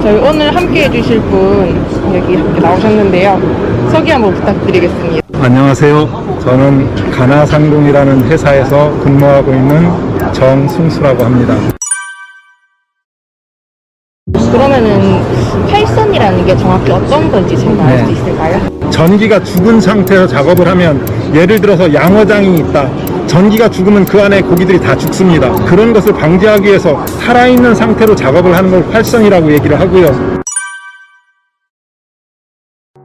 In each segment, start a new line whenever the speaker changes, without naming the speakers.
저희 오늘 함께 해주실 분 여기 함께 나오셨는데요. 소개 한번 부탁드리겠습니다.
안녕하세요. 저는 가나상공이라는 회사에서 근무하고 있는 정승수라고 합니다.
그러면은 팔선이라는 게 정확히 어떤 건지 제가 알 수 있을까요?
전기가 죽은 상태에서 작업을 하면, 예를 들어서 양어장이 있다. 전기가 죽으면 그 안에 고기들이 다 죽습니다. 그런 것을 방지하기 위해서 살아있는 상태로 작업을 하는 걸 활선이라고 얘기를 하고요.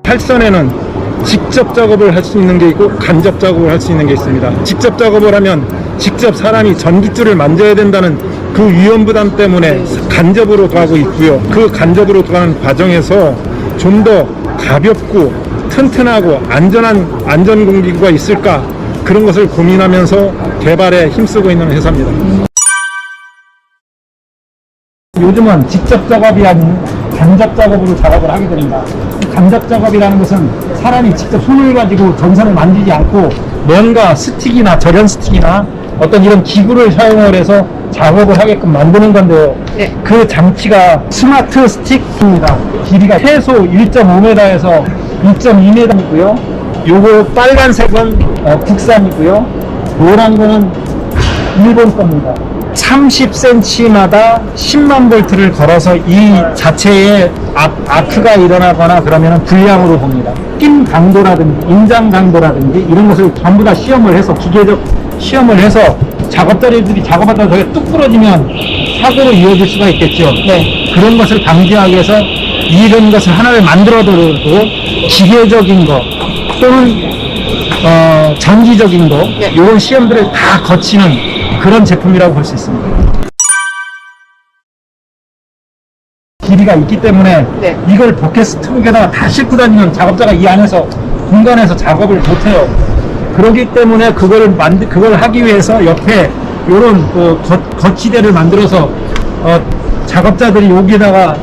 활선에는 직접 작업을 할 수 있는 게 있고 간접 작업을 할 수 있는 게 있습니다. 직접 작업을 하면 직접 사람이 전깃줄을 만져야 된다는 그 위험 부담 때문에 간접으로 가고 있고요. 그 간접으로 가는 과정에서 좀 더 가볍고 튼튼하고 안전한 안전공기구가 있을까, 그런 것을 고민하면서 개발에 힘쓰고 있는 회사입니다. 요즘은 직접 작업이 아닌 간접 작업으로 작업을 하게 됩니다. 간접 작업이라는 것은 사람이 직접 손을 가지고 전선을 만지지 않고 뭔가 스틱이나 절연 스틱이나 어떤 이런 기구를 사용을 해서 작업을 하게끔 만드는 건데요. 그 장치가 스마트 스틱입니다. 길이가 최소 1.5m에서 2.2m이고요. 요거 빨간색은 국산이고요. 노란 거는 일본 겁니다. 30cm마다 10만 볼트를 걸어서 이 자체에 아크가 일어나거나 그러면 불량으로 봅니다. 낀 강도라든지 인장 강도라든지 이런 것을 전부 다 시험을 해서, 기계적 시험을 해서 작업자들이 작업하다가 저게 뚝 부러지면 사고로 이어질 수가 있겠죠. 그런 것을 방지하기 위해서 이런 것을 하나를 만들어도 기계적인 거 또는 전기적인 거, 이런 시험들을 다 거치는 그런 제품이라고 볼 수 있습니다. 길이가 있기 때문에 이걸 버켓 트럭에다가 다 싣고 다니면 작업자가 이 안에서 공간에서 작업을 못해요. 그렇기 때문에 그걸 하기 위해서 옆에 이런 거치대를 만들어서 작업자들이 여기다가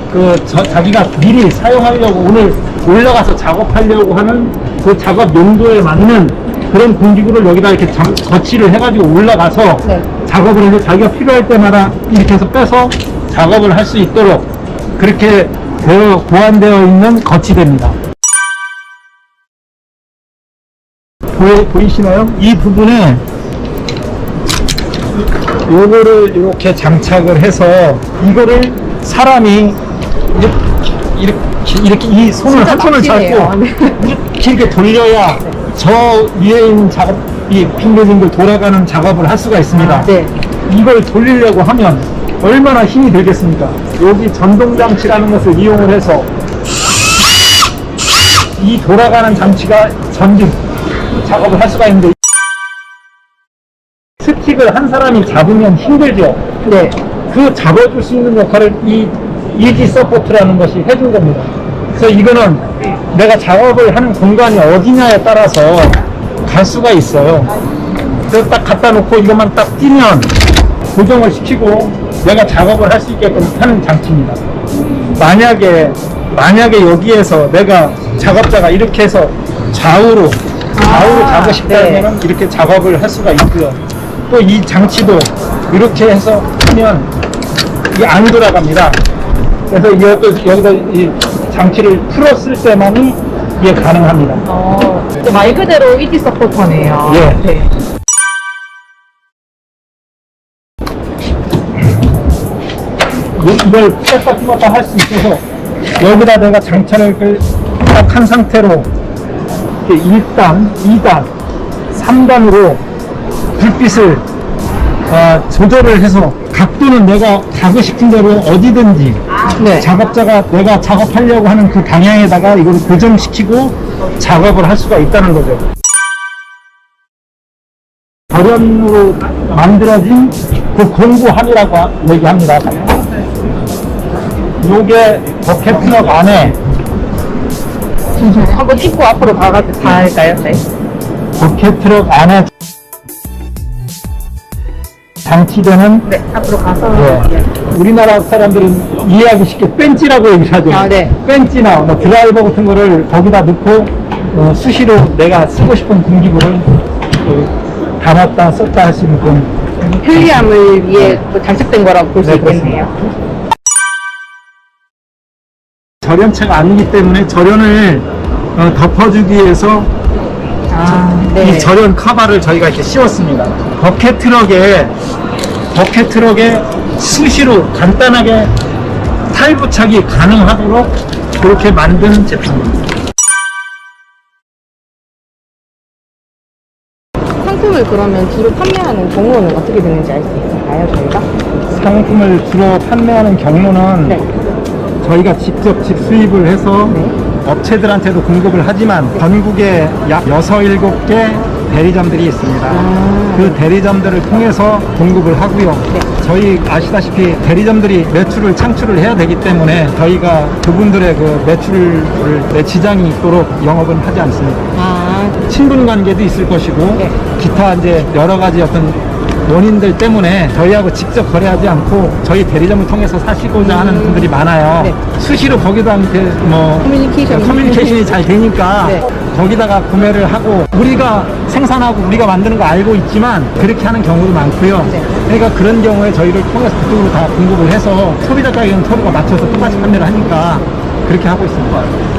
자기가 미리 사용하려고 오늘 올라가서 작업하려고 하는 그 작업 용도에 맞는 그런 공기구를 여기다 이렇게 거치를 해가지고 올라가서 작업을 해서 자기가 필요할 때마다 이렇게 해서 빼서 작업을 할 수 있도록 그렇게 고안되어 있는 거치대입니다. 보이시나요? 이 부분에 요거를 이렇게 장착을 해서 이거를 사람이 이렇게 이 손을 한 손을 잡고 이렇게 돌려야 저 위에 있는 이 빙글빙글 돌아가는 작업을 할 수가 있습니다. 이걸 돌리려고 하면 얼마나 힘이 들겠습니까? 여기 전동장치라는 것을 이용을 해서 이 돌아가는 장치가 전기 작업을 할 수가 있는데, 스틱을 한 사람이 잡으면 힘들죠. 그 잡아줄 수 있는 역할을 이 이지 서포트라는 것이 해준 겁니다. 그래서 이거는 내가 작업을 하는 공간이 어디냐에 따라서 갈 수가 있어요. 그래서 딱 갖다 놓고 이것만 딱 띄면 고정을 시키고 내가 작업을 할 수 있게끔 하는 장치입니다. 만약에 여기에서 내가 작업자가 이렇게 해서 좌우로 작업 싶다면 이렇게 작업을 할 수가 있고요. 또 이 장치도 이렇게 해서 하면 이게 안 돌아갑니다. 그래서 여기다 이 장치를 풀었을 때만이 이게 가능합니다.
말 그대로 이지 서포터네요.
이걸 뺐다 뺐다 할 수 있어서 여기다 내가 장착을 딱 한 상태로 1단, 2단, 3단으로 불빛을 조절을 해서 각도는 내가 가고 싶은 대로 어디든지 작업자가 내가 작업하려고 하는 그 방향에다가 이걸 고정시키고 작업을 할 수가 있다는 거죠. 절연으로 만들어진 그 공구함이라고 얘기합니다. 요게 버켓 트럭 안에
한번 짚고 앞으로 가갈까요?
버켓 트럭 안에 장치되는
앞으로 가서
우리나라 사람들은 이해하기 쉽게 벤치라고 얘기하죠. 벤치나 드라이버 같은 거를 거기다 넣고 수시로 내가 쓰고 싶은 공기구를 담았다 썼다 할 수 있는 그런
편리함을 위해 장착된 거라고 볼 수 있겠네요.
절연체가 아니기 때문에 절연을 덮어주기 위해서
네.
이 절연 카바를 저희가 이렇게 씌웠습니다. 버켓 트럭에 수시로 간단하게 탈부착이 가능하도록 그렇게 만든 제품입니다.
상품을 그러면 주로 판매하는 경로는 어떻게 되는지 알 수 있을까요, 저희가?
상품을 주로 판매하는 경로는
네.
저희가 직접 직수입을 해서
네.
업체들한테도 공급을 하지만 전국에 약 6, 7개 대리점들이 있습니다. 그 대리점들을 통해서 공급을 하고요.
네.
저희 아시다시피 대리점들이 매출을 창출을 해야 되기 때문에 저희가 그분들의 그 매출을 지장이 있도록 영업은 하지 않습니다. 친분 관계도 있을 것이고
네.
기타 이제 여러 가지 어떤 원인들 때문에 저희하고 직접 거래하지 않고 저희 대리점을 통해서 사시고자 하는 분들이 많아요.
네.
수시로 거기다 이렇게 뭐 커뮤니케이션이 잘 되니까
네.
거기다가 구매를 하고 우리가 생산하고 우리가 만드는 거 알고 있지만 그렇게 하는 경우도 많고요.
네.
그러니까 그런 경우에 저희를 통해서 그쪽으로 다 공급을 해서 소비자 가격은 서로가 맞춰서 똑같이 판매를 하니까 그렇게 하고 있습니다.